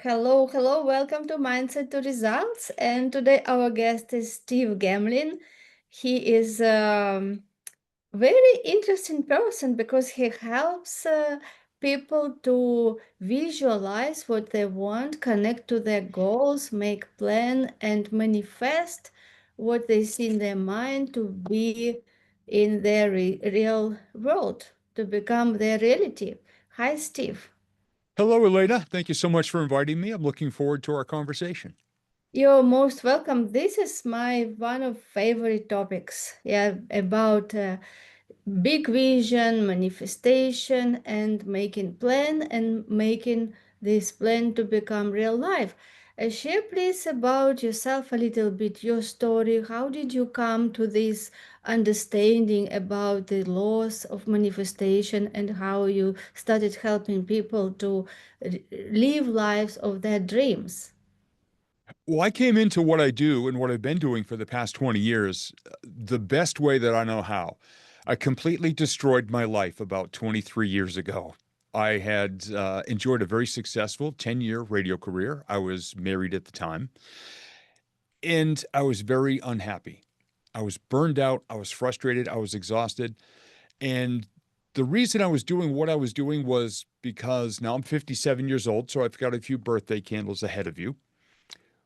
Hello, hello, welcome to Mindset to Results. And today our guest is Steve Gamlin. He is very interesting person because he helps people to visualize what they want, connect to their goals, make plan, and manifest what they see in their mind to be in their real world, to become their reality. Hi, Steve. Hello, Elena. Thank you so much for inviting me. I'm looking forward to our conversation. You're most welcome. This is my one of favorite topics. Yeah, about big vision, manifestation, and making plan and making this plan to become real life. Share please about yourself a little bit, your story. How did you come to this understanding about the laws of manifestation and how you started helping people to live lives of their dreams? Well, I came into what I do and what I've been doing for the past 20 years the best way that I know how. I completely destroyed my life about 23 years ago. I had enjoyed a very successful 10-year radio career. I was married at the time, and I was very unhappy. I was burned out. I was frustrated. I was exhausted. And the reason I was doing what I was doing was because now I'm 57 years old, so I've got a few birthday candles ahead of you.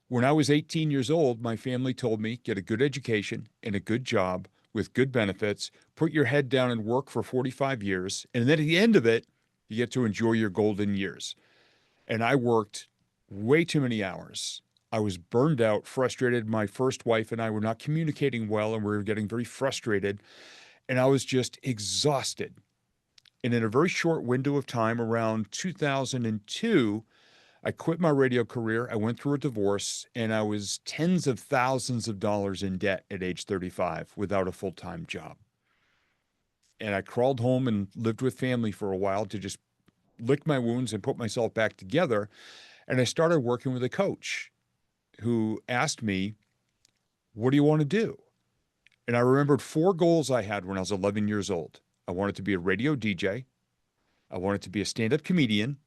When I was 18 years old, my family told me get a good education and a good job with good benefits, put your head down and work for 45 years, and then at the end of it, you get to enjoy your golden years. And I worked way too many hours. I was burned out, frustrated. My first wife and I were not communicating well, and we were getting very frustrated. And I was just exhausted. And in a very short window of time, around 2002, I quit my radio career. I went through a divorce and I was tens of thousands of dollars in debt at age 35 without a full time job. And I crawled home and lived with family for a while to just lick my wounds and put myself back together. And I started working with a coach who asked me, what do you want to do? And I remembered four goals I had when I was 11 years old. I wanted to be a radio DJ. I wanted to be a stand up comedian.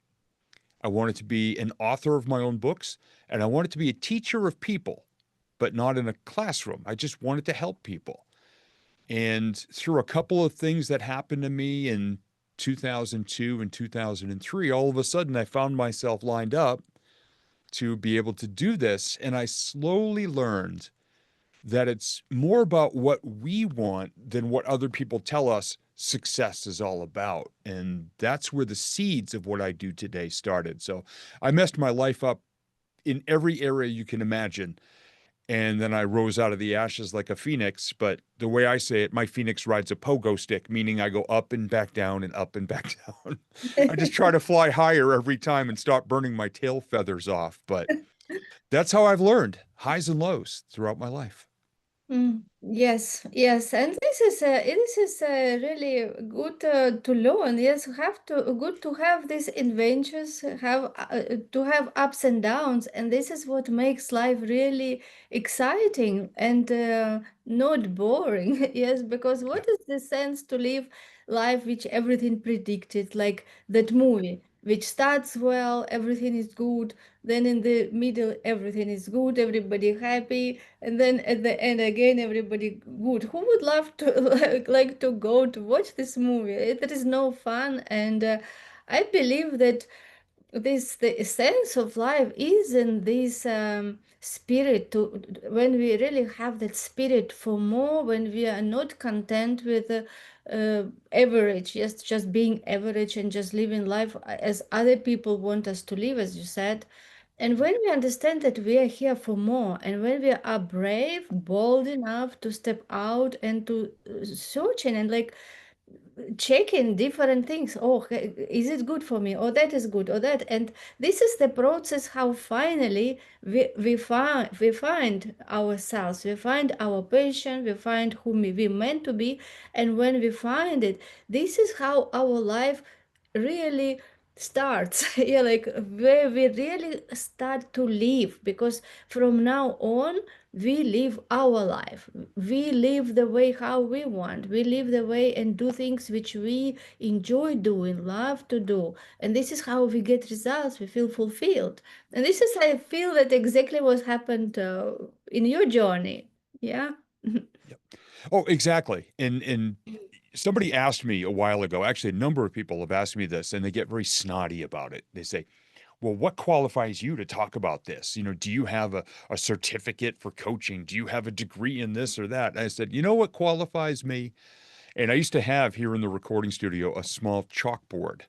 I wanted to be an author of my own books. And I wanted to be a teacher of people, but not in a classroom. I just wanted to help people. And through a couple of things that happened to me in 2002 and 2003, all of a sudden I found myself lined up to be able to do this. And I slowly learned that it's more about what we want than what other people tell us success is all about. And that's where the seeds of what I do today started. So I messed my life up in every area you can imagine. And then I rose out of the ashes like a phoenix. But the way I say it, my phoenix rides a pogo stick, meaning I go up and back down and up and back down. I just try to fly higher every time and stop burning my tail feathers off. But that's how I've learned highs and lows throughout my life. Yes, yes, and this is really good to learn. Yes, have to good to have these adventures, have to have ups and downs, and this is what makes life really exciting and not boring. Yes, because Yeah. what is the sense to live life which everything predicted, like that movie, which starts well, everything is good, then in the middle everything is good, everybody happy, and then at the end again everybody good. Who would love to like to go to watch this movie? It is no fun, and I believe that this the essence of life is in this spirit to when we really have that spirit for more, when we are not content with average, just being average and just living life as other people want us to live, as you said. And when we understand that we are here for more, and when we are brave, bold enough to step out and to search and like checking different things. Oh, is it good for me? Or that is good, or that. And this is the process how finally we find ourselves, we find our passion, we find who we meant to be. And when we find it, this is how our life really starts. Yeah, like where we really start to live, because from now on We live our life. We live the way how we want. We live the way and do things which we enjoy doing, love to do. And this is how we get results. We feel fulfilled. And this is, I feel that exactly what happened in your journey. Yeah. Yep. Oh, exactly. And somebody asked me a while ago, actually, a number of people have asked me this, and they get very snotty about it. They say, well, what qualifies you to talk about this? Do you have a certificate for coaching? Do you have a degree in this or that? And I said, you know what qualifies me? And I used to have here in the recording studio a small chalkboard,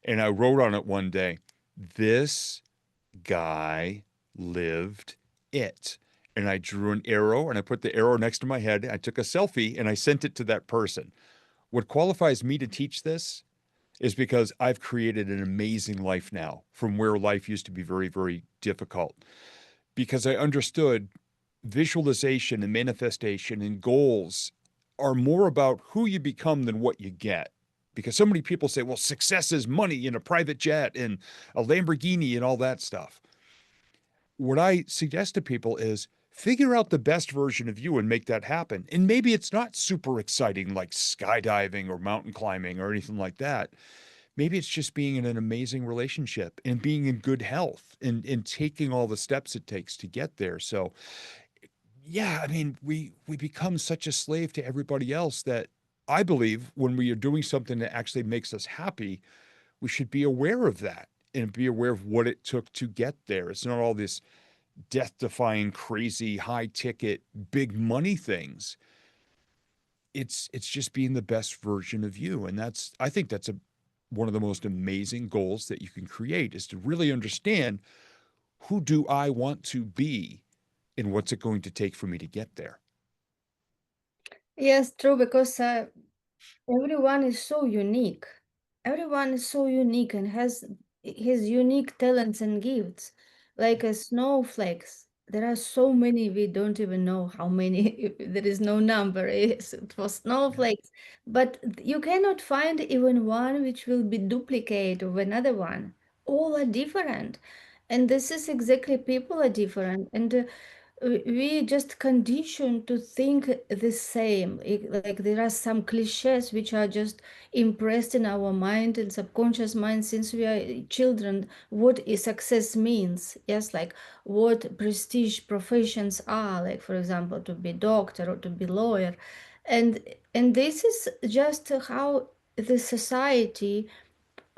and I wrote on it one day, this guy lived it. And I drew an arrow and I put the arrow next to my head. I took a selfie and I sent it to that person. What qualifies me to teach this is because I've created an amazing life now from where life used to be very, very difficult. Because I understood visualization and manifestation and goals are more about who you become than what you get. Because so many people say, well, success is money and a private jet and a Lamborghini and all that stuff. What I suggest to people is figure out the best version of you and make that happen. And maybe it's not super exciting like skydiving or mountain climbing or anything like that. Maybe it's just being in an amazing relationship and being in good health and taking all the steps it takes to get there. So, yeah, I mean, we become such a slave to everybody else that I believe when we are doing something that actually makes us happy, we should be aware of that and be aware of what it took to get there. It's not all this death defying, crazy, high ticket, big money things. It's just being the best version of you. And I think that's one of the most amazing goals that you can create is to really understand who do I want to be and what's it going to take for me to get there. Yes, true, because everyone is so unique. Everyone is so unique and has his unique talents and gifts, like a snowflakes. There are so many we don't even know how many. There is no number is for Yeah. snowflakes, but you cannot find even one which will be duplicate of another one. All are different, and this is exactly people are different, and we just conditioned to think the same. Like there are some cliches which are just impressed in our mind and subconscious mind since we are children. What is success means? Yes, like what prestige professions are. Like for example, to be doctor or to be lawyer, and and this is just how the society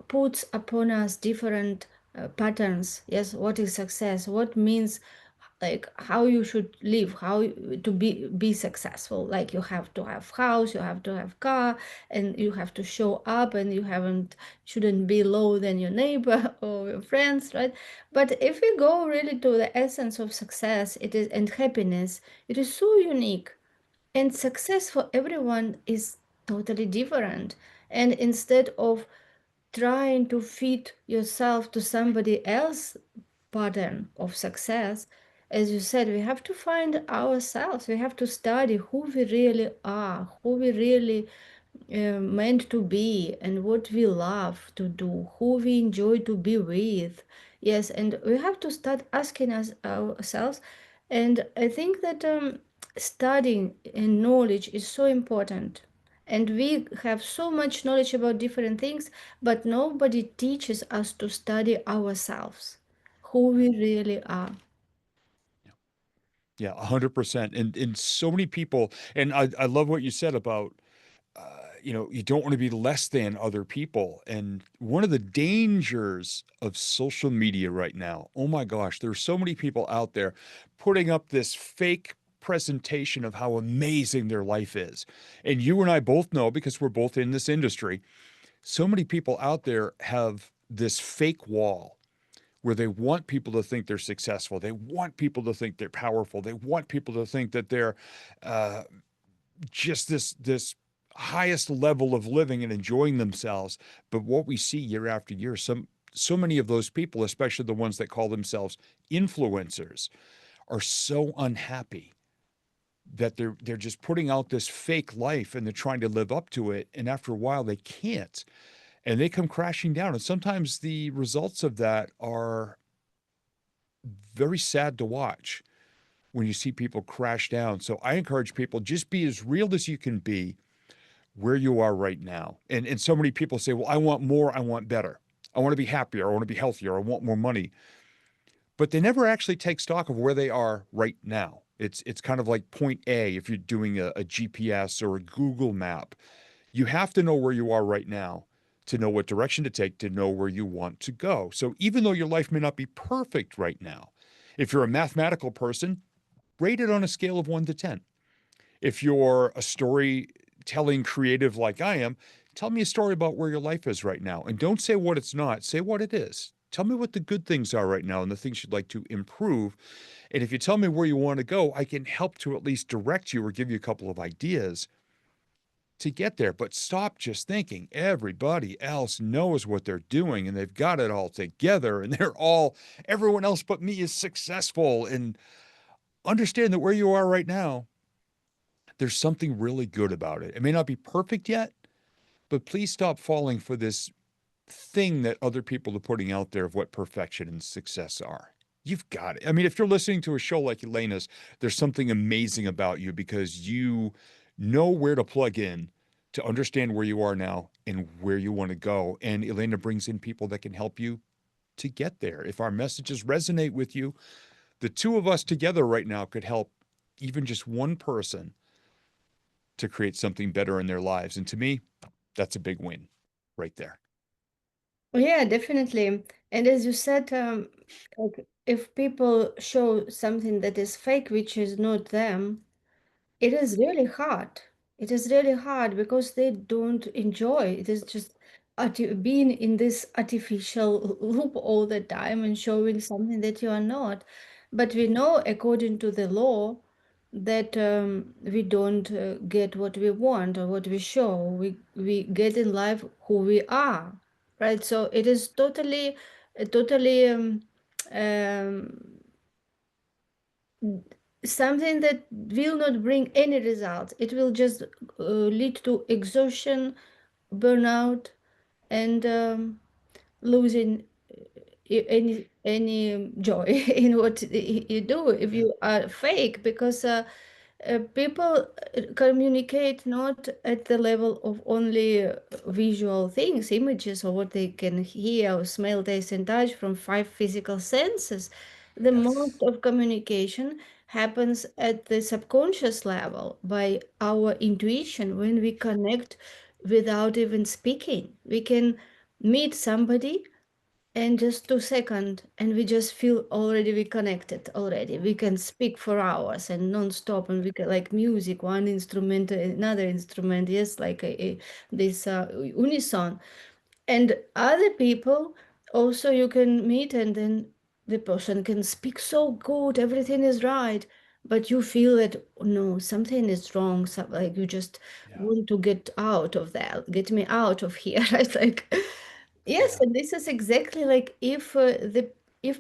puts upon us different patterns. Yes, what is success? What means like how you should live, to be successful. Like you have to have house, you have to have car, and you have to show up, and you haven't shouldn't be lower than your neighbor or your friends, right? But if we go really to the essence of success, it is and happiness, it is so unique, and success for everyone is totally different. And instead of trying to fit yourself to somebody else pattern of success, as you said, we have to find ourselves. We have to study who we really are, who we really meant to be, and what we love to do, who we enjoy to be with. Yes, and we have to start asking us ourselves. And I think that studying and knowledge is so important. And we have so much knowledge about different things, but nobody teaches us to study ourselves, who we really are. Yeah, 100%. And so many people, and I love what you said about you don't want to be less than other people. And one of the dangers of social media right now, oh my gosh, there's so many people out there putting up this fake presentation of how amazing their life is. And you and I both know because we're both in this industry, so many people out there have this fake wall where they want people to think they're successful. They want people to think they're powerful. They want people to think that they're uh, just this highest level of living and enjoying themselves. But what we see year after year, so many of those people, especially the ones that call themselves influencers, are so unhappy that they're just putting out this fake life and they're trying to live up to it. And after a while, they can't, and they come crashing down. And sometimes the results of that are very sad to watch. when you see people crash down. So I encourage people, just be as real as you can be where you are right now. And so many people say, well, I want more, I want better. I want to be happier, I want to be healthier, I want more money. But they never actually take stock of where they are right now. It's kind of like point A if you're doing a GPS or a Google map. You have to know where you are right now to know what direction to take, to know where you want to go. So even though your life may not be perfect right now, if you're a mathematical person, rate it on a scale of 1 to 10. If you're a storytelling creative like I am, tell me a story about where your life is right now. And don't say what it's not, say what it is. Tell me what the good things are right now and the things you'd like to improve. And if you tell me where you want to go, I can help to at least direct you or give you a couple of ideas to get there. But stop just thinking everybody else knows what they're doing and they've got it all together and everyone else but me is successful. And understand that where you are right now, there's something really good about it. It may not be perfect yet, but please stop falling for this thing that other people are putting out there of what perfection and success are. You've got it. I mean, if you're listening to a show like Elena's, there's something amazing about you because you know where to plug in to understand where you are now and where you want to go. And Elena brings in people that can help you to get there. If our messages resonate with you, the two of us together right now could help even just one person to create something better in their lives. And to me, that's a big win right there. Oh, yeah, definitely. And as you said, like if people show something that is fake, which is not them, it is really hard. It is really hard because they don't enjoy. It is just being in this artificial loop all the time and showing something that you are not. But we know, according to the law, that we don't get what we want or what we show. We get in life who we are, right? So it is totally um, something that will not bring any results. It will just lead to exhaustion, burnout, and losing any joy in what you do if Yeah. you are fake, because people communicate not at the level of only visual things, images, or what they can hear or smell, taste, and touch from five physical senses. The most Yes. of communication happens at the subconscious level by our intuition when we connect without even speaking. We can meet somebody and just 2 seconds and we just feel already we connected already. We can speak for hours and non-stop, and we can like music, one instrument another instrument, yes, like this unison. And other people also you can meet, and then the person can speak so good, everything is right, but you feel that, "Oh, no, something is wrong." So, like you just Yeah. want to get out of that, get me out of here. It's like, yes, Yeah. and this is exactly like if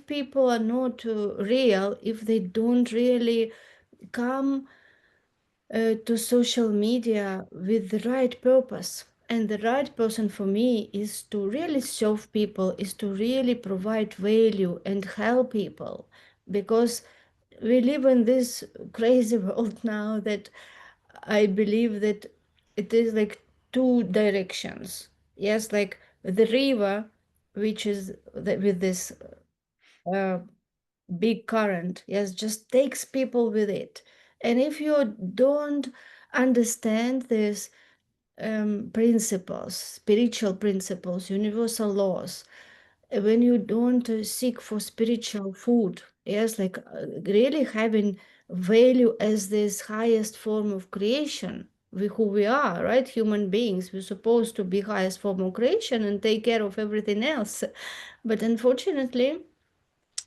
people are not real, if they don't really come to social media with the right purpose. And the right person for me is to really serve people, is to really provide value and help people. Because we live in this crazy world now that I believe that it is like two directions. Yes, like the river, which is with this uh, big current, yes, just takes people with it. And if you don't understand these principles, spiritual principles, universal laws, when you don't seek for spiritual food, yes, like really having value as this highest form of creation, who we are, right? Human beings, we're supposed to be highest form of creation and take care of everything else. But unfortunately,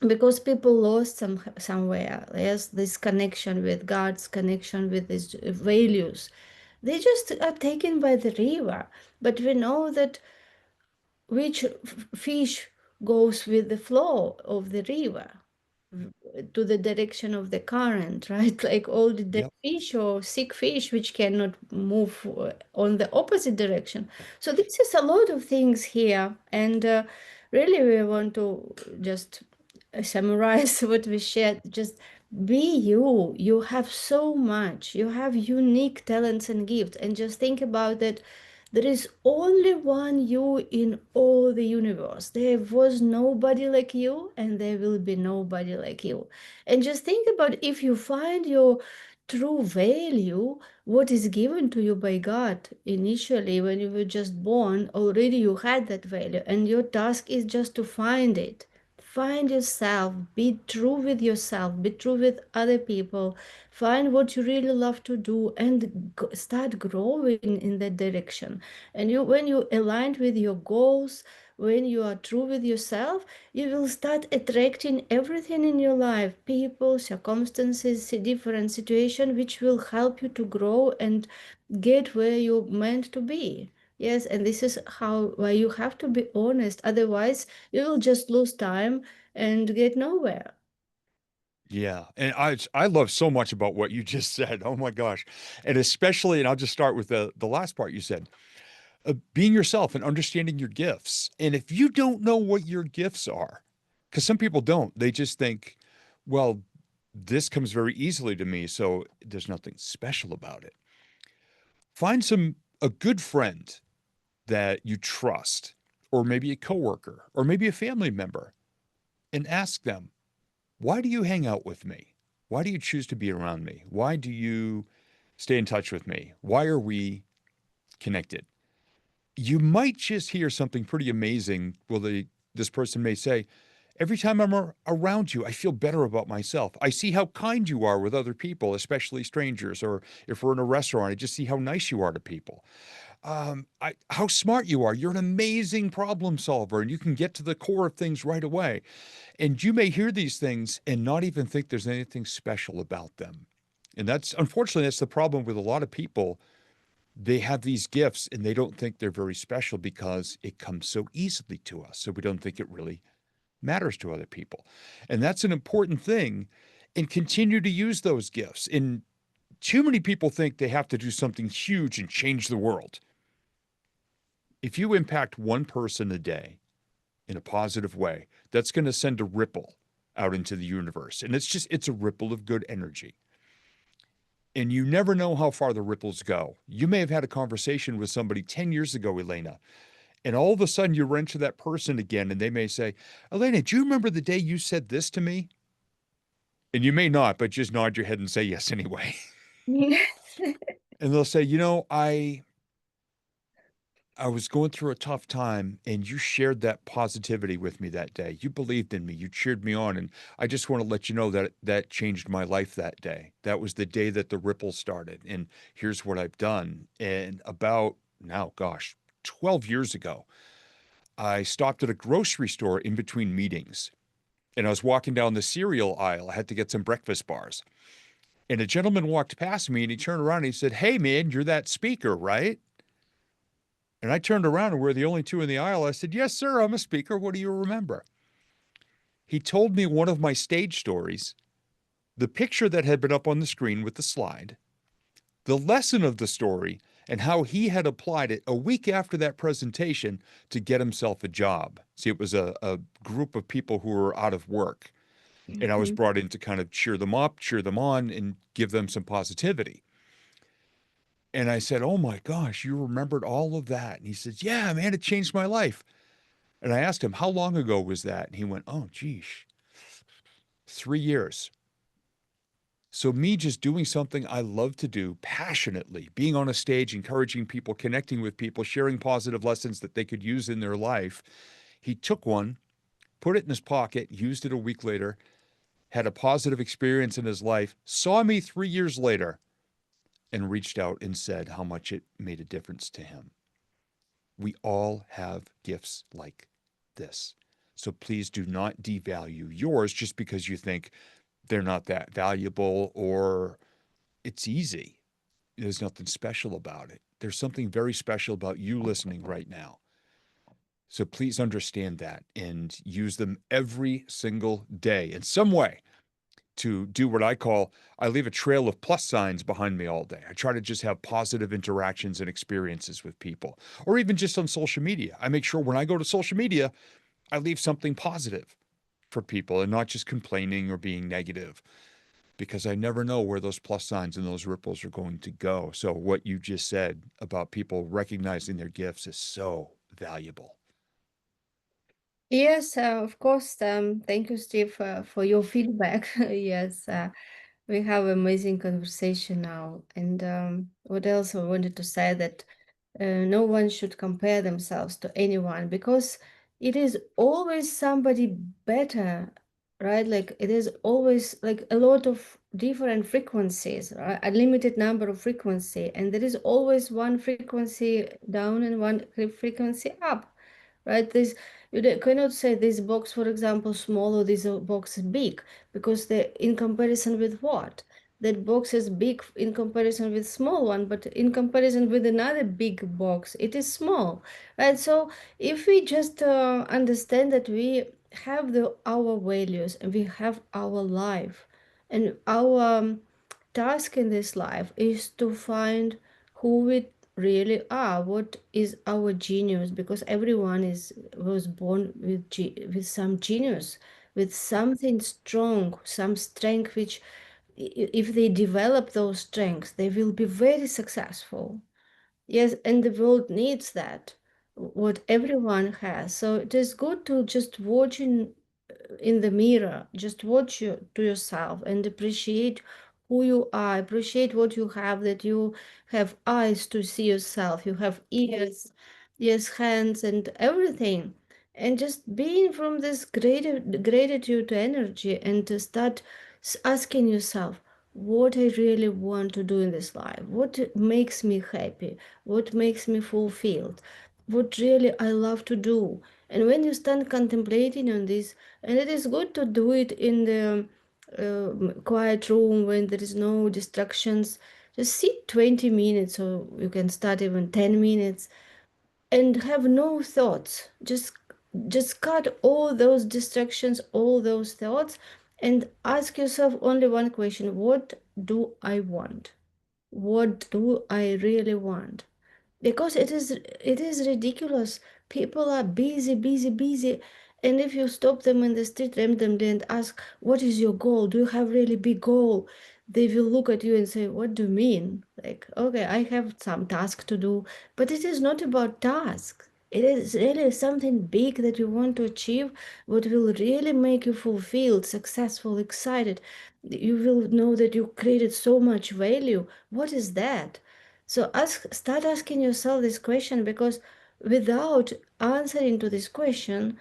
because people lost somewhere, yes, this connection with God's connection with His values, they just are taken by the river. But we know that which fish goes with the flow of the river to the direction of the current, right? Like all the dead Yep. fish or sick fish which cannot move on the opposite direction. So this is a lot of things here, and really we want to just summarize what we shared. Just Be you. You have so much. You have unique talents and gifts. And just think about that. There is only one you in all the universe. There was nobody like you, and there will be nobody like you. And just think about if you find your true value, what is given to you by God initially when you were just born, already you had that value, and your task is just to find it. Find yourself, be true with yourself, be true with other people, find what you really love to do, and start growing in that direction. And you, when you aligned with your goals, when you are true with yourself, you will start attracting everything in your life, people, circumstances, different situations, which will help you to grow and get where you're meant to be. Yes, and this is how why you have to be honest. Otherwise, you will just lose time and get nowhere. Yeah, and I love so much about what you just said. Oh my gosh. And especially, and I'll just start with the last part you said, being yourself and understanding your gifts. And if you don't know what your gifts are, because some people don't, they just think, well, this comes very easily to me, so there's nothing special about it. Find a good friend that you trust, or maybe a coworker, or maybe a family member, and ask them, why do you hang out with me? Why do you choose to be around me? Why do you stay in touch with me? Why are we connected? You might just hear something pretty amazing. Well, this person may say, every time I'm around you, I feel better about myself. I see how kind you are with other people, especially strangers, or if we're in a restaurant, I just see how nice you are to people. How smart you are. You're an amazing problem solver, and you can get to the core of things right away. And you may hear these things and not even think there's anything special about them. And that's unfortunately that's the problem with a lot of people. They have these gifts and they don't think they're very special because it comes so easily to us. So we don't think it really matters to other people. And that's an important thing. And continue to use those gifts. And too many people think they have to do something huge and change the world. If you impact one person a day in a positive way, that's going to send a ripple out into the universe. And it's a ripple of good energy. And you never know how far the ripples go. You may have had a conversation with somebody 10 years ago, Elena, and all of a sudden you run to that person again and they may say, Elena, do you remember the day you said this to me? And you may not, but just nod your head and say yes anyway. And they'll say, I was going through a tough time and you shared that positivity with me that day. You believed in me. You cheered me on. And I just want to let you know that that changed my life that day. That was the day that the ripple started. And here's what I've done. And about now, gosh, 12 years ago, I stopped at a grocery store in between meetings and I was walking down the cereal aisle. I had to get some breakfast bars. And a gentleman walked past me and he turned around and he said, Hey, man, you're that speaker, right? And I turned around and we're the only two in the aisle. I said, Yes, sir, I'm a speaker. What do you remember? He told me one of my stage stories, the picture that had been up on the screen with the slide, the lesson of the story, and how he had applied it a week after that presentation to get himself a job. See, it was a group of people who were out of work. And I was Mhm. brought in to kind of cheer them up, cheer them on, and give them some positivity. And I said, Oh my gosh, you remembered all of that? And he says, Yeah, man, it changed my life. And I asked him, How long ago was that? And he went, Oh, geez, 3 years. So, me just doing something I love to do passionately, being on a stage, encouraging people, connecting with people, sharing positive lessons that they could use in their life. He took one, put it in his pocket, used it a week later, had a positive experience in his life, saw me 3 years later, and reached out and said how much it made a difference to him. We all have gifts like this. So please do not devalue yours just because you think they're not that valuable or it's easy. There's nothing special about it. There's something very special about you listening right now. So please understand that and use them every single day in some way to do what I call I leave a trail of plus signs behind me all day. I try to just have positive interactions and experiences with people, or even just on social media. I make sure when I go to social media, I leave something positive for people and not just complaining or being negative. because I never know where those plus signs and those ripples are going to go. So, what you just said about people recognizing their gifts is so valuable. Yes, of course. Thank you, Steve, for your feedback. Yes, we have amazing conversation now. And what else I wanted to say that no one should compare themselves to anyone because it is always somebody better, right? Like it is always like a lot of different frequencies, right? A limited number of frequency, and there is always one frequency down and one frequency up, right? This cannot say this box, for example, small or this box is big because they in comparison with what? That box is big in comparison with small one, but in comparison with another big box, it is small, right? So if we just understand that we have our values and we have our life, and our task in this life is to find who we really are, what is our genius, because everyone is was born with with some genius, with something strong, some strength which if they develop those strengths, they will be very successful. Yes, and the world needs that, what everyone has. So it is good to just watch in the mirror, just watch to yourself and appreciate who you are, appreciate what you have, that you have eyes to see yourself, you have ears, yes, hands, and everything. And just being from this gratitude energy and to start asking yourself, what I really want to do in this life, what makes me happy, what makes me fulfilled, what really I love to do. And when you stand contemplating on this, and it is good to do it in the quiet room when there is no distractions, just sit 20 minutes or you can start even 10 minutes and have no thoughts. Just cut all those distractions, all those thoughts, and ask yourself only one question: what do I want? What do I really want? Because it is ridiculous. People are busy, busy, busy, and if you stop them in the street randomly and ask, what is your goal, do you have really big goal, they will look at you and say, what do you mean? Like, okay, I have some task to do, but it is not about task. It is really something big that you want to achieve, what will really make you fulfilled, successful, excited. You will know that you created so much value. What is that? So start asking yourself this question, because without answering to this question,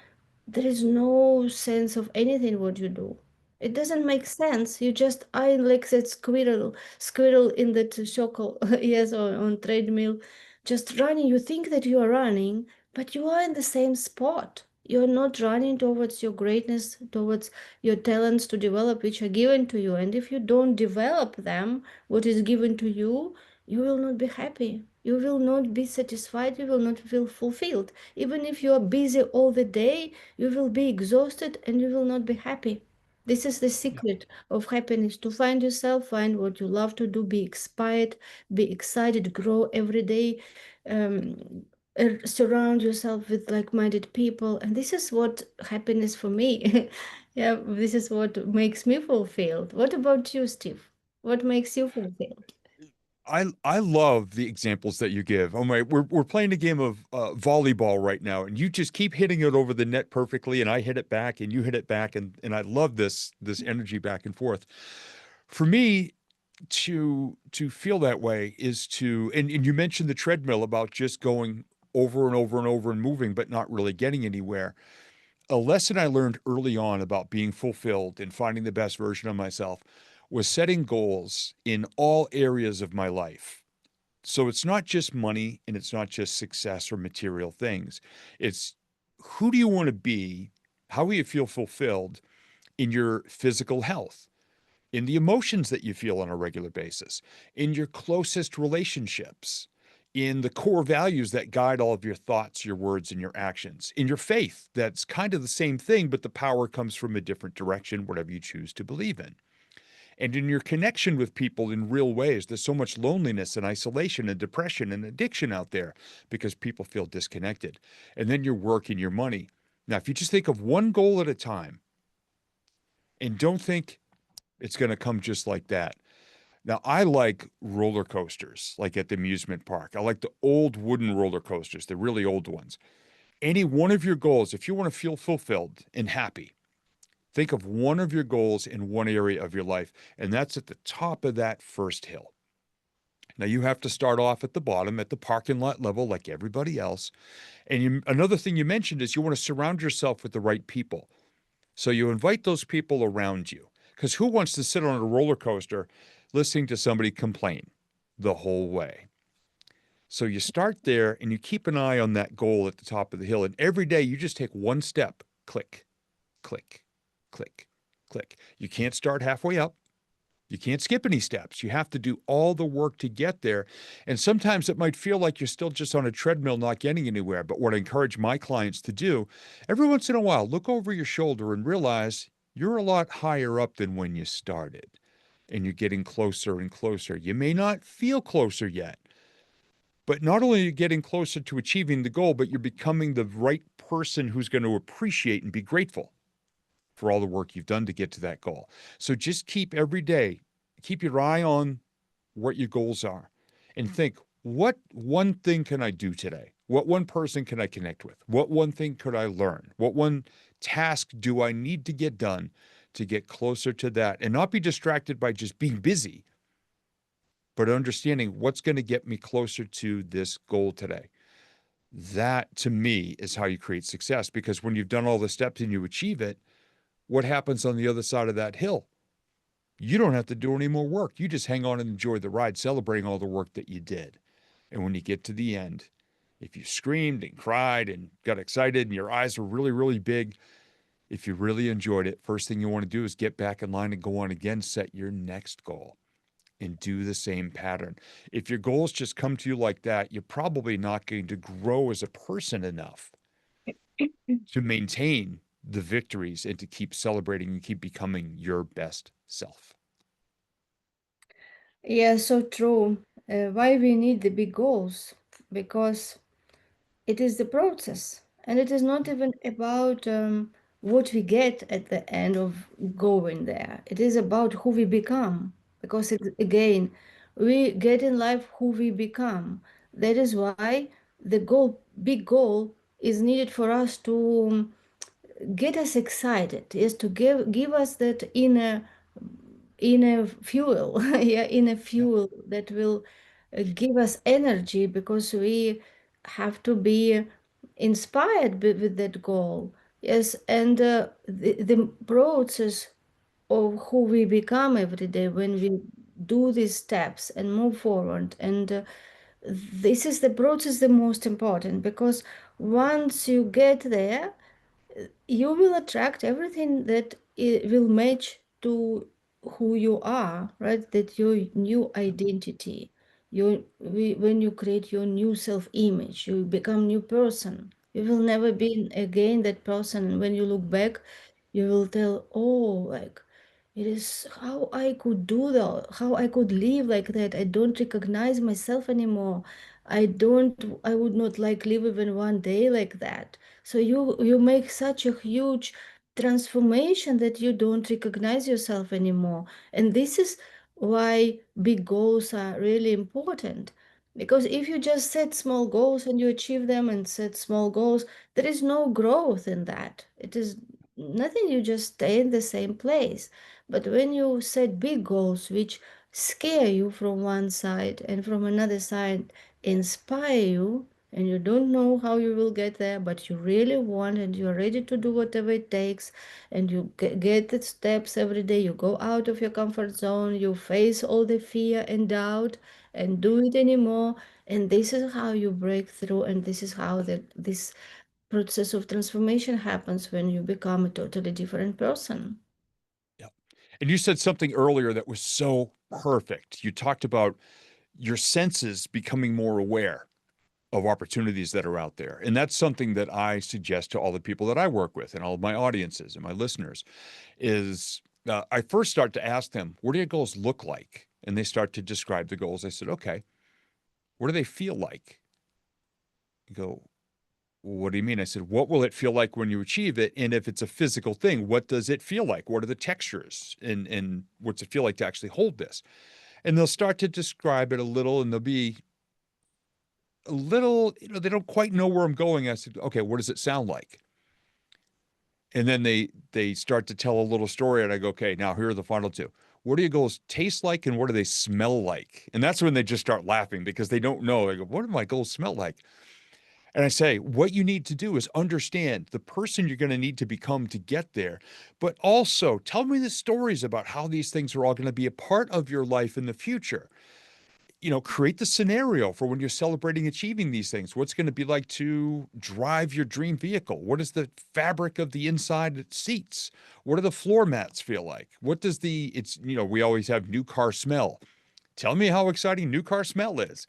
there is no sense of anything what you do. It doesn't make sense. You just I like that squirrel in that circle, yes, on treadmill, just running. You think that you are running, but you are in the same spot. You're not running towards your greatness, towards your talents to develop, which are given to you. And if you don't develop them, what is given to you will not be happy. You will not be satisfied. You will not feel fulfilled. Even if you are busy all the day, you will be exhausted and you will not be happy. This is the Yeah. secret of happiness, to find yourself, find what you love to do, be inspired, be excited, grow every day, surround yourself with like-minded people. And this is what happiness for me. Yeah, this is what makes me fulfilled. What about you, Steve? What makes you fulfilled? I love the examples that you give. Oh my, we're playing a game of volleyball right now, and you just keep hitting it over the net perfectly, and I hit it back, and you hit it back, and I love this energy back and forth. For me, to feel that way is to, and you mentioned the treadmill about just going over and over and over and moving, but not really getting anywhere. A lesson I learned early on about being fulfilled and finding the best version of myself was setting goals in all areas of my life. So it's not just money and it's not just success or material things. It's who do you want to be? How will you feel fulfilled in your physical health, in the emotions that you feel on a regular basis, in your closest relationships, in the core values that guide all of your thoughts, your words, and your actions, in your faith that's kind of the same thing, but the power comes from a different direction, whatever you choose to believe in, and in your connection with people in real ways. There's so much loneliness and isolation and depression and addiction out there because people feel disconnected. And then your work and your money. Now, if you just think of one goal at a time and don't think It's going to come just like that. Now, I like roller coasters, like at the amusement park. I like the old wooden roller coasters, the really old ones. Any one of your goals, if you want to feel fulfilled and happy, think of one of your goals in one area of your life, and that's at the top of that first hill. Now, you have to start off at the bottom, at the parking lot level, like everybody else. And another thing you mentioned is you want to surround yourself with the right people. So you invite those people around you. Because who wants to sit on a roller coaster listening to somebody complain the whole way? So you start there and you keep an eye on that goal at the top of the hill. And every day you just take one step, click, click, click, click. You can't start halfway up. You can't skip any steps. You have to do all the work to get there. And sometimes it might feel like you're still just on a treadmill, not getting anywhere. But what I encourage my clients to do, every once in a while, look over your shoulder and realize you're a lot higher up than when you started. And you're getting closer and closer. You may not feel closer yet, but not only are you getting closer to achieving the goal, but you're becoming the right person who's going to appreciate and be grateful for all the work you've done to get to that goal. So just keep every day, keep your eye on what your goals are and think, what one thing can I do today? What one person can I connect with? What one thing could I learn? What one task do I need to get done to get closer to that and not be distracted by just being busy, but understanding what's going to get me closer to this goal today? That to me is how you create success, because when you've done all the steps and you achieve it, what happens on the other side of that hill? You don't have to do any more work. You just hang on and enjoy the ride, celebrating all the work that you did. And when you get to the end, if you screamed and cried and got excited and your eyes were really, really big, if you really enjoyed it, first thing you want to do is get back in line and go on again, set your next goal and do the same pattern. If your goals just come to you like that, you're probably not going to grow as a person enough to maintain the victories and to keep celebrating and keep becoming your best self. Yeah, so true. Why we need the big goals? Because it is the process, and it is not even about what we get at the end of going there. It is about who we become. Because again, we get in life who we become. That is why the goal, big goal, is needed for us to get us excited. Is to give us that inner fuel, yeah, inner Yeah. fuel that will give us energy, because we have to be inspired with that goal. Yes, and the process of who we become every day when we do these steps and move forward. And this is the process the most important, because once you get there, you will attract everything that will match to who you are, right? That your new identity, when you create your new self-image, you become new person. You will never be again that person. When you look back, you will tell, oh, like it is how I could do that, how I could live like that. I don't recognize myself anymore. I would not like live even one day like that. So you make such a huge transformation that you don't recognize yourself anymore. And this is why big goals are really important. Because if you just set small goals and you achieve them and set small goals, there is no growth in that. It is nothing, you just stay in the same place. But when you set big goals, which scare you from one side and from another side, inspire you, and you don't know how you will get there, but you really want and you're ready to do whatever it takes, and you get the steps every day, you go out of your comfort zone, you face all the fear and doubt and do it anymore. And this is how you break through, and this is how this process of transformation happens when you become a totally different person. Yeah. And you said something earlier that was so perfect. You talked about your senses becoming more aware of opportunities that are out there. And that's something that I suggest to all the people that I work with and all of my audiences and my listeners is I first start to ask them, what do your goals look like? And they start to describe the goals. I said, okay, what do they feel like? You go, what do you mean? I said, what will it feel like when you achieve it? And if it's a physical thing, what does it feel like? What are the textures? And what's it feel like to actually hold this? And they'll start to describe it a little, and they'll be a little, they don't quite know where I'm going. I said, okay, what does it sound like? And then they start to tell a little story, and I go, okay, now here are the final two. What do your goals taste like, and what do they smell like? And that's when they just start laughing because they don't know. They go, what do my goals smell like? And I say, what you need to do is understand the person you're going to need to become to get there, but also tell me the stories about how these things are all going to be a part of your life in the future. Create the scenario for when you're celebrating achieving these things. What's going to be like to drive your dream vehicle? What is the fabric of the inside seats? What do the floor mats feel like? What does we always have new car smell. Tell me how exciting new car smell is.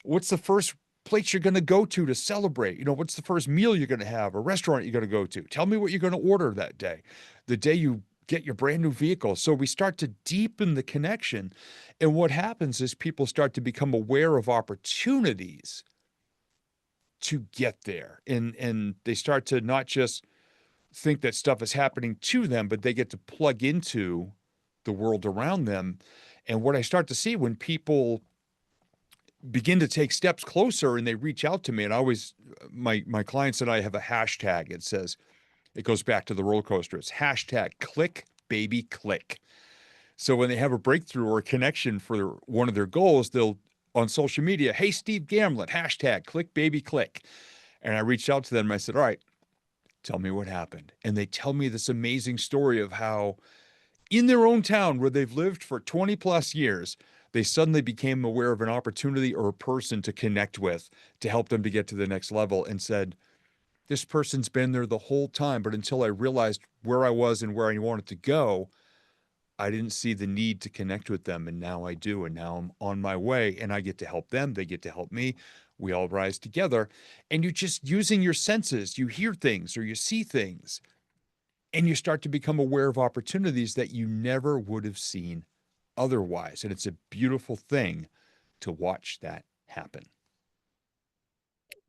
What's the first place you're going to go to celebrate? What's the first meal you're going to have, a restaurant you're going to go to? Tell me what you're going to order that day, the day you get your brand new vehicle. So we start to deepen the connection. And what happens is people start to become aware of opportunities to get there. And they start to not just think that stuff is happening to them, but they get to plug into the world around them. And what I start to see when people begin to take steps closer and they reach out to me, and I always my clients and I have a hashtag. It says, it goes back to the roller coaster. It's hashtag click baby click. So when they have a breakthrough or a connection for one of their goals, they'll on social media, hey, Steve Gamlin, hashtag click baby click. And I reached out to them and I said, all right, tell me what happened. And they tell me this amazing story of how in their own town where they've lived for 20 plus years, they suddenly became aware of an opportunity or a person to connect with to help them to get to the next level, and said, this person's been there the whole time, but until I realized where I was and where I wanted to go, I didn't see the need to connect with them. And now I do. And now I'm on my way and I get to help them. They get to help me. We all rise together. And you just using your senses, you hear things or you see things, and you start to become aware of opportunities that you never would have seen otherwise. And it's a beautiful thing to watch that happen.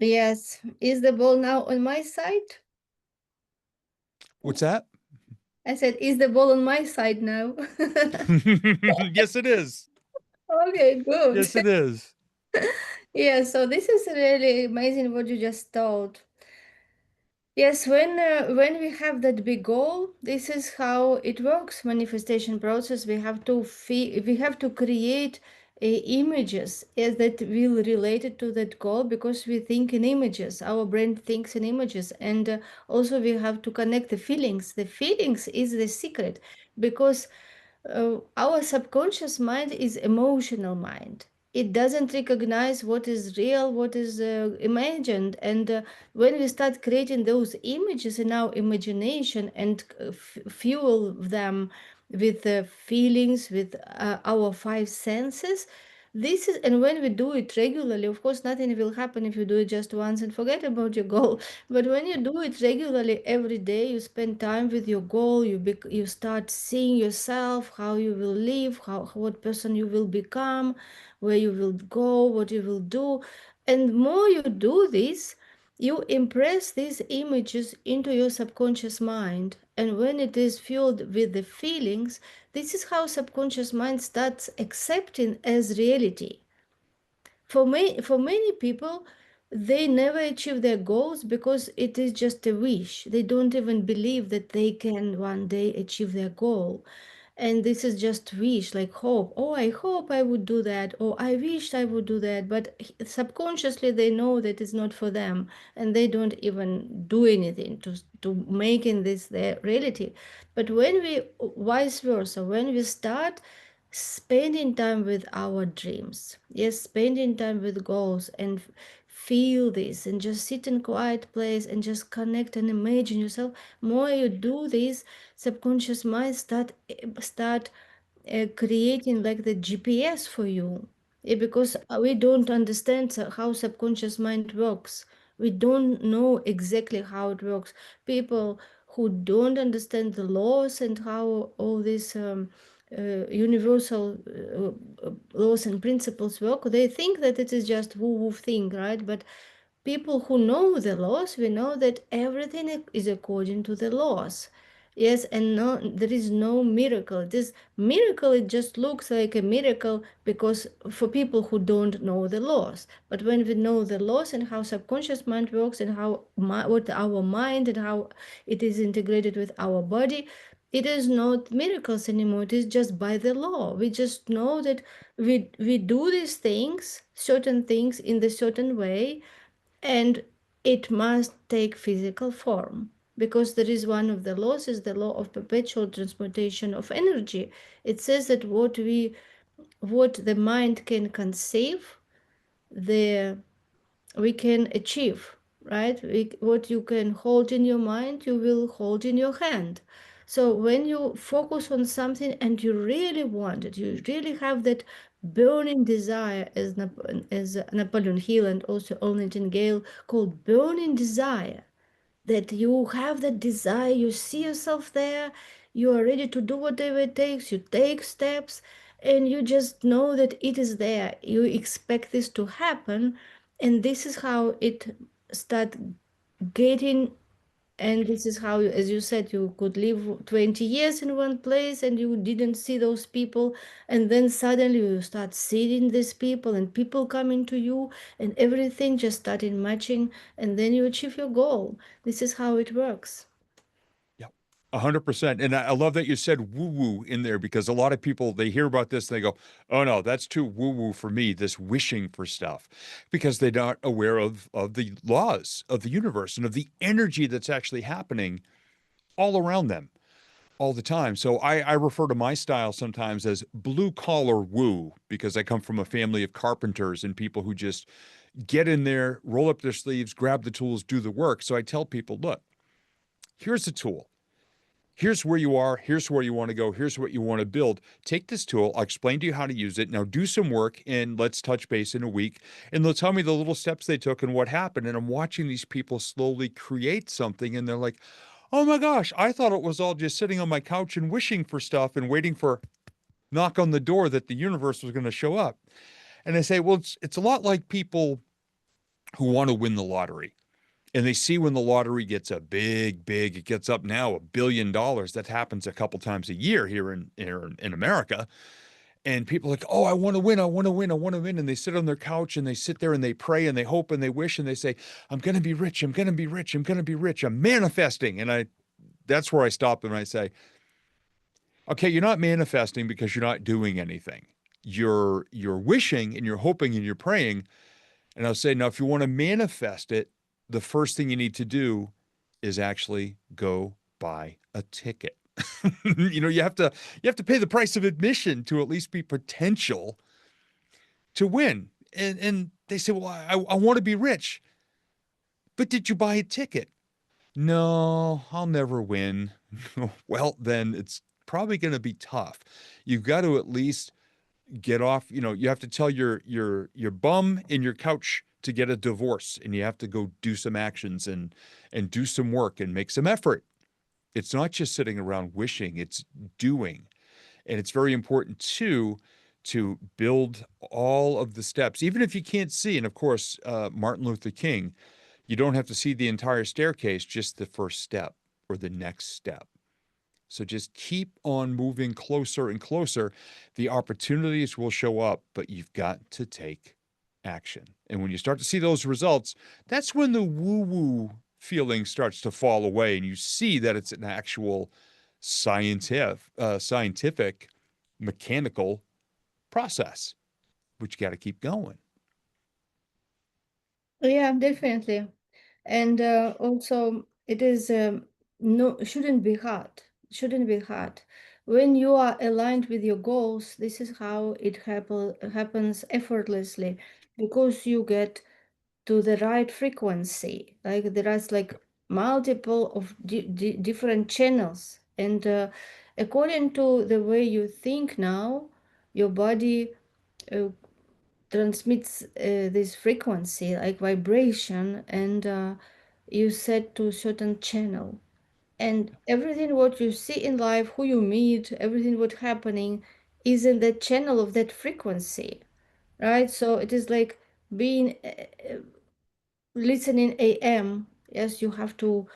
Yes. Is the ball now on my side? What's that? I said, is the ball on my side now? Yes, it is. Okay, good. Yes, it is. Yeah, so this is really amazing what you just told. Yes, when we have that big goal, this is how it works. Manifestation process. We have to create images that will relate it to that goal because we think in images. Our brain thinks in images, and also we have to connect the feelings. The feelings is the secret because our subconscious mind is emotional mind. It doesn't recognize what is real, what is imagined. And when we start creating those images in our imagination and fuel them with feelings, with our five senses, this is, and when we do it regularly, of course, nothing will happen if you do it just once and forget about your goal. But when you do it regularly every day, you spend time with your goal, you start seeing yourself, how you will live, what person you will become, where you will go, what you will do. And more you do this, you impress these images into your subconscious mind. And when it is filled with the feelings, this is how subconscious mind starts accepting as reality. For many people, they never achieve their goals because it is just a wish. They don't even believe that they can one day achieve their goal. And this is just wish, like hope. Oh, I hope I would do that. Or I wished I would do that. But subconsciously, they know that it's not for them. And they don't even do anything to making this their reality. But when we, vice versa, when we start spending time with our dreams, yes, spending time with goals, and feel this and just sit in quiet place and just connect and imagine yourself. More you do this, subconscious mind start creating like the GPS for you. Because we don't understand how subconscious mind works. We don't know exactly how it works. People who don't understand the laws and how all these universal laws and principles work, they think that it is just woo-woo thing, right? But people who know the laws, we know that everything is according to the laws. Yes, and no, there is no miracle. This miracle, it just looks like a miracle because for people who don't know the laws. But when we know the laws and how subconscious mind works and how what our mind and how it is integrated with our body, it is not miracles anymore. It is just by the law. We just know that we do these things, certain things in the certain way, and it must take physical form, because there is one of the laws is the law of perpetual transmutation of energy. It says that what the mind can conceive, the we can achieve, right? What you can hold in your mind, you will hold in your hand. So when you focus on something and you really want it, you really have that burning desire, as Napoleon Hill and also Earl Nightingale called burning desire, that you have that desire, you see yourself there, you are ready to do whatever it takes, you take steps, and you just know that it is there. You expect this to happen, and this is how it start getting. And this is how, as you said, you could live 20 years in one place and you didn't see those people. And then suddenly you start seeing these people and people coming to you and everything just started matching. And then you achieve your goal. This is how it works. Yeah, 100%. And I love that you said woo woo in there because a lot of people, they hear about this and they go, oh no, that's too woo woo for me, this wishing for stuff, because they're not aware of the laws of the universe and of the energy that's actually happening all around them all the time. So I refer to my style sometimes as blue collar woo because I come from a family of carpenters and people who just get in there, roll up their sleeves, grab the tools, do the work. So I tell people, look, here's a tool. Here's where you are. Here's where you want to go. Here's what you want to build. Take this tool. I'll explain to you how to use it. Now do some work and let's touch base in a week. And they'll tell me the little steps they took and what happened. And I'm watching these people slowly create something. And they're like, oh my gosh, I thought it was all just sitting on my couch and wishing for stuff and waiting for knock on the door that the universe was going to show up. And I say, well, it's a lot like people who want to win the lottery and they see when the lottery gets a big, it gets up now $1 billion. That happens a couple times a year here in America. And people are like, oh, I want to win, I want to win, I want to win. And they sit on their couch and they sit there and they pray and they hope and they wish and they say, I'm going to be rich, I'm going to be rich, I'm going to be rich, I'm manifesting. And that's where I stop and I say, okay, you're not manifesting because you're not doing anything. You're wishing and you're hoping and you're praying. And I'll say, now, if you want to manifest it, the first thing you need to do is actually go buy a ticket. You have to pay the price of admission to at least be potential to win. And they say, well, I want to be rich, but did you buy a ticket? No, I'll never win. Well, then it's probably going to be tough. You've got to at least get off, you have to tell your bum in your couch to get a divorce and you have to go do some actions and do some work and make some effort. It's not just sitting around wishing, it's doing. And it's very important too to build all of the steps, even if you can't see. And of course, Martin Luther King, you don't have to see the entire staircase, just the first step or the next step. So just keep on moving closer and closer. The opportunities will show up, but you've got to take action. And when you start to see those results, that's when the woo woo feeling starts to fall away and you see that it's an actual scientific, mechanical process, but you got to keep going. Yeah, definitely. And also, it is no shouldn't be hard. Shouldn't be hard. When you are aligned with your goals, this is how it happens effortlessly, because you get to the right frequency. Like there is like multiple of different channels, and according to the way you think now, your body uh, transmits this frequency like vibration, and you set to a certain channel, and everything what you see in life, who you meet, everything what happening is in the channel of that frequency, right? So it is like being listening AM. Yes, you have to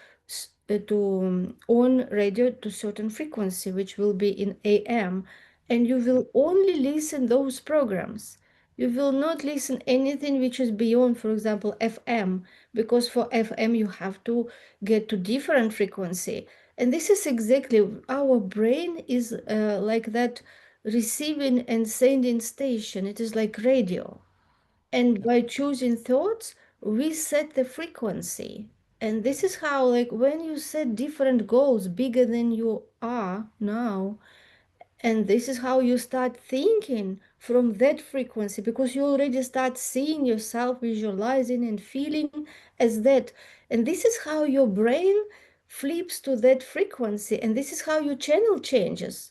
on radio to certain frequency, which will be in AM, and you Yep. will only listen those programs. You will not listen anything which is beyond, for example, FM, because for FM you have to get to different frequency. And this is exactly our brain is like that receiving and sending station. It is like radio. And Yep. by choosing thoughts, we set the frequency. And this is how, like, when you set different goals bigger than you are now, and this is how you start thinking from that frequency, because you already start seeing yourself, visualizing and feeling as that. And this is how your brain flips to that frequency. And this is how your channel changes.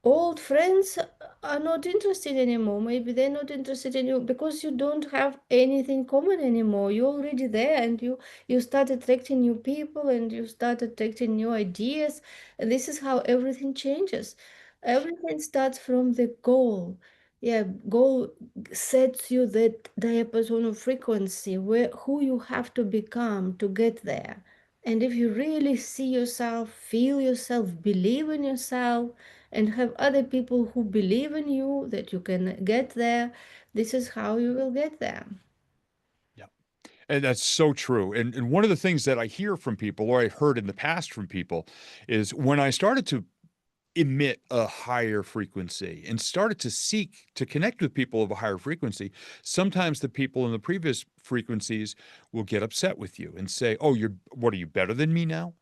Old friends are not interested anymore. Maybe they're not interested in you because you don't have anything common anymore. You're already there, and you start attracting new people, and you start attracting new ideas. And this is how everything changes. Everything starts from the goal. Yeah, goal sets you that diapason of frequency where who you have to become to get there. And if you really see yourself, feel yourself, believe in yourself, and have other people who believe in you that you can get there, this is how you will get there. Yep. And that's so true. And one of the things that I hear from people, or I heard in the past from people, is when I started to emit a higher frequency and started to seek to connect with people of a higher frequency, sometimes the people in the previous frequencies will get upset with you and say, "Oh, you're what are you better than me now?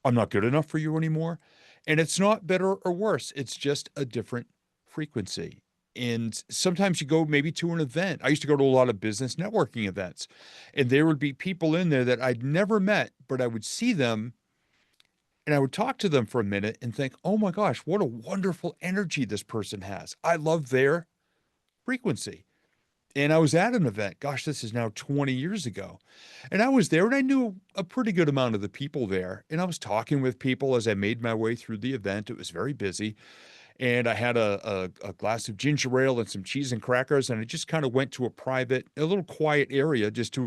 I'm not good enough for you anymore." And it's not better or worse. It's just a different frequency. And sometimes you go maybe to an event. I used to go to a lot of business networking events, and there would be people in there that I'd never met, but I would see them and I would talk to them for a minute and think, oh my gosh, what a wonderful energy this person has. I love their frequency. And I was at an event, gosh, this is now 20 years ago. And I was there and I knew a pretty good amount of the people there. And I was talking with people as I made my way through the event. It was very busy. And I had a glass of ginger ale and some cheese and crackers. And I just kind of went to a private, a little quiet area just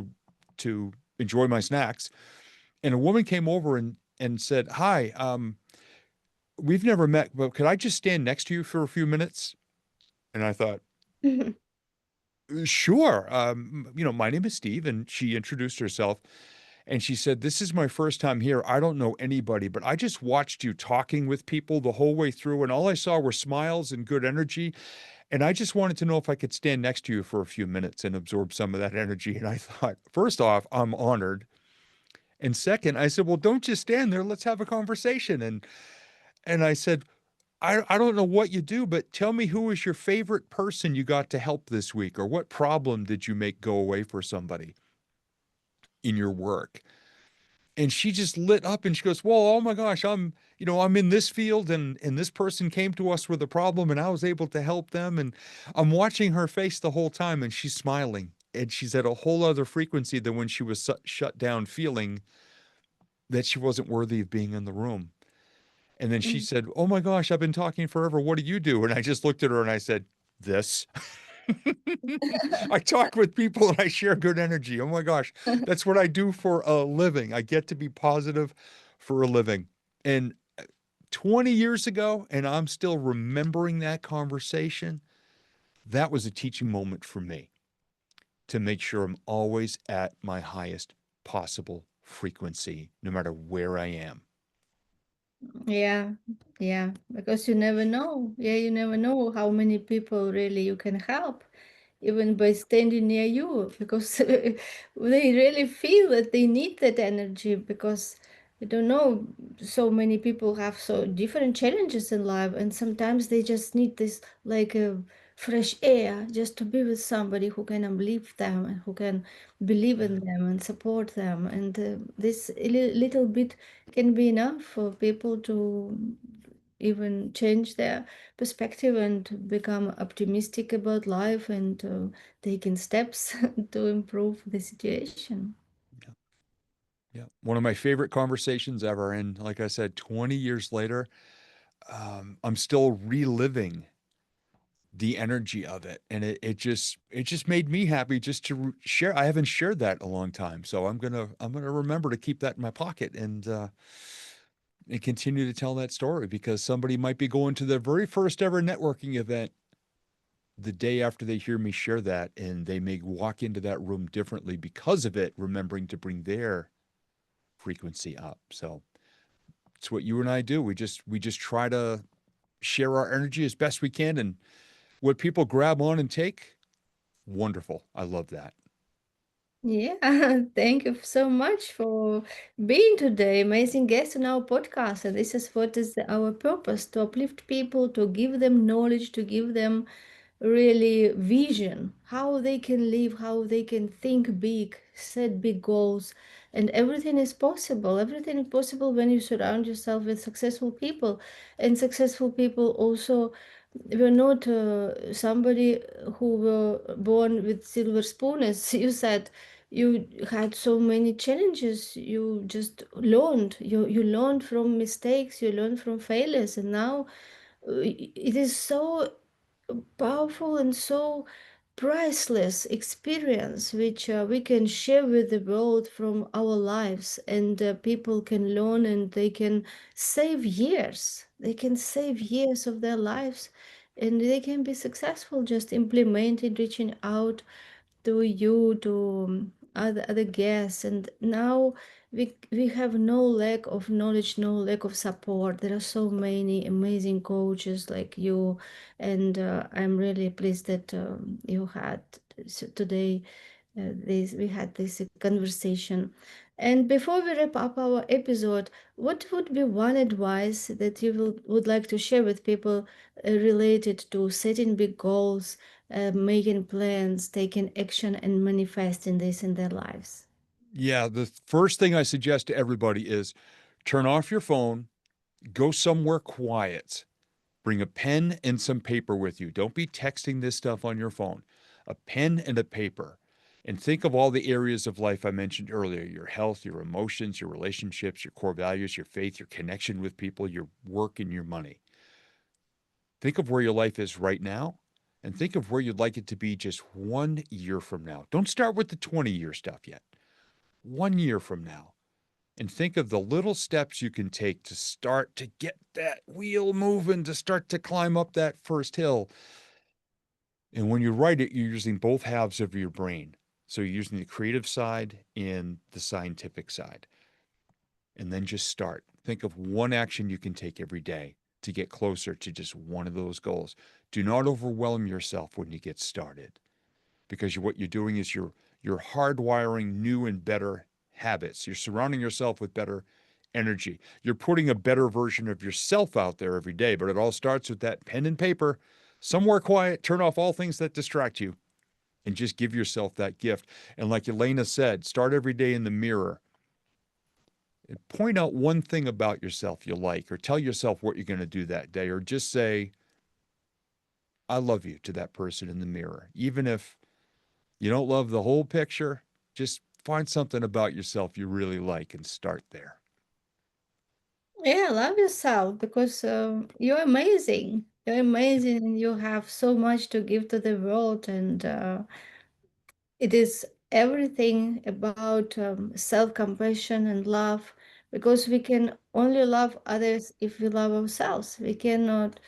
to enjoy my snacks. And a woman came over and said, "Hi, we've never met, but could I just stand next to you for a few minutes?" And I thought, sure. My name is Steve. And she introduced herself and she said, "This is my first time here. I don't know anybody, but I just watched you talking with people the whole way through, and all I saw were smiles and good energy. And I just wanted to know if I could stand next to you for a few minutes and absorb some of that energy." And I thought, first off, I'm honored. And second, I said, "Well, don't just stand there. Let's have a conversation." And I said, I don't know what you do, but tell me, who is your favorite person you got to help this week, or what problem did you make go away for somebody in your work?" And she just lit up and she goes, "Well, oh my gosh, I'm in this field and this person came to us with a problem and I was able to help them." And I'm watching her face the whole time and she's smiling and she's at a whole other frequency than when she was shut down, feeling that she wasn't worthy of being in the room. And then she said, "Oh my gosh, I've been talking forever. What do you do?" And I just looked at her and I said, "This." I talk with people and I share good energy. Oh my gosh, that's what I do for a living. I get to be positive for a living. And 20 years ago, and I'm still remembering that conversation, that was a teaching moment for me to make sure I'm always at my highest possible frequency, no matter where I am. Yeah, yeah, because you never know. Yeah, you never know how many people really you can help, even by standing near you, because they really feel that they need that energy. Because I don't know, so many people have so different challenges in life, and sometimes they just need this like a fresh air just to be with somebody who can uplift them and who can believe Yeah. in them and support them. And this little bit can be enough for people to even change their perspective and become optimistic about life and taking steps to improve the situation. Yeah. Yeah. One of my favorite conversations ever. And like I said, 20 years later, I'm still reliving the energy of it, and it just made me happy just to share. I haven't shared that in a long time, so I'm gonna remember to keep that in my pocket and continue to tell that story, because somebody might be going to their very first ever networking event the day after they hear me share that, and they may walk into that room differently because of it, remembering to bring their frequency up. So it's what you and I do. We just try to share our energy as best we can, and what people grab on and take, wonderful. I love that. Yeah, thank you so much for being today. Amazing guest on our podcast. And this is what is our purpose, to uplift people, to give them knowledge, to give them really vision, how they can live, how they can think big, set big goals. And everything is possible. Everything is possible when you surround yourself with successful people. And successful people also were not somebody who were born with silver spoon, as you said. You had so many challenges. You just learned. You learned from mistakes. You learned from failures, and now it is so powerful and so priceless experience which we can share with the world from our lives, and people can learn, and they can save years. They can save years of their lives, and they can be successful just implementing, reaching out to you, to other guests. And now we have no lack of knowledge, no lack of support. There are so many amazing coaches like you, and I'm really pleased that you had today this we had this conversation. And before we wrap up our episode, what would be one advice that you would like to share with people related to setting big goals, making plans, taking action, and manifesting this in their lives? Yeah, the first thing I suggest to everybody is turn off your phone, go somewhere quiet. Bring a pen and some paper with you. Don't be texting this stuff on your phone. A pen and a paper. And think of all the areas of life I mentioned earlier: your health, your emotions, your relationships, your core values, your faith, your connection with people, your work, and your money. Think of where your life is right now, and think of where you'd like it to be just 1 year from now. Don't start with the 20-year stuff yet. 1 year from now. And think of the little steps you can take to start to get that wheel moving, to start to climb up that first hill. And when you write it, you're using both halves of your brain. So you're using the creative side and the scientific side. And then just start. Think of one action you can take every day to get closer to just one of those goals. Do not overwhelm yourself when you get started, because what you're doing is you're hardwiring new and better habits. You're surrounding yourself with better energy. You're putting a better version of yourself out there every day, but it all starts with that pen and paper, somewhere quiet, turn off all things that distract you, and just give yourself that gift. And like Elena said, start every day in the mirror and point out one thing about yourself you like, or tell yourself what you're going to do that day, or just say, I love you to that person in the mirror. Even if you don't love the whole picture, just find something about yourself you really like and start there. Yeah, love yourself, because you're amazing. You're amazing, and you have so much to give to the world. And it is everything about self-compassion and love, because we can only love others if we love ourselves. We cannot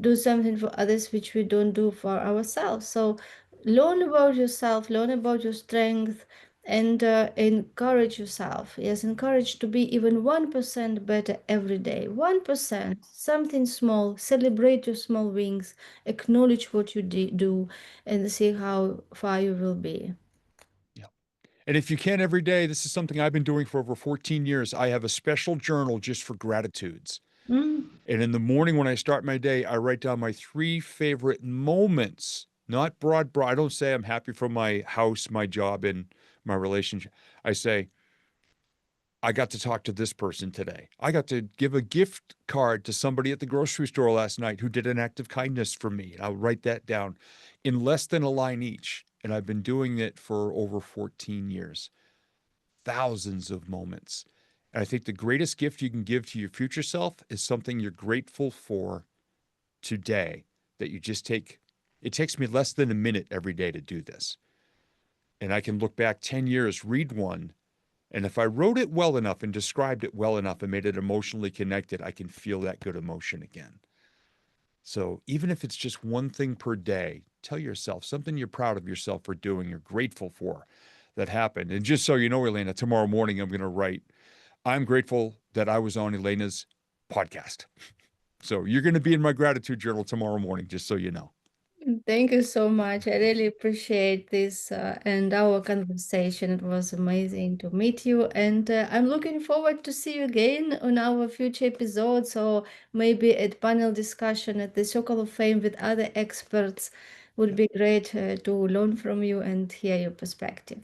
do something for others which we don't do for ourselves. So learn about yourself, learn about your strength, and encourage yourself. Yes, encourage to be even 1% better every day. 1%, something small. Celebrate your small wins, acknowledge what you do, and see how far you will be. Yeah. And if you can every day, this is something I've been doing for over 14 years. I have a special journal just for gratitudes. Mm. And in the morning when I start my day, I write down my three favorite moments, not broad. I don't say I'm happy for my house, my job, and my relationship. I say, I got to talk to this person today. I got to give a gift card to somebody at the grocery store last night who did an act of kindness for me. And I'll write that down in less than a line each. And I've been doing it for over 14 years, thousands of moments. And I think the greatest gift you can give to your future self is something you're grateful for today, that you just take. It takes me less than a minute every day to do this. And I can look back 10 years, read one, and if I wrote it well enough and described it well enough and made it emotionally connected, I can feel that good emotion again. So even if it's just one thing per day, tell yourself something you're proud of yourself for doing, you're grateful for that happened. And just so you know, Elena, tomorrow morning I'm going to write, I'm grateful that I was on Elena's podcast. So you're going to be in my gratitude journal tomorrow morning, just so you know. Thank you so much. I really appreciate this and our conversation. It was amazing to meet you, and I'm looking forward to see you again on our future episodes, or maybe at panel discussion at the Circle of Fame with other experts. Would be great to learn from you and hear your perspective.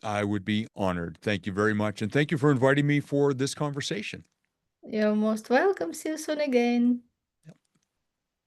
I would be honored. Thank you very much. And thank you for inviting me for this conversation. You're most welcome. See you soon again.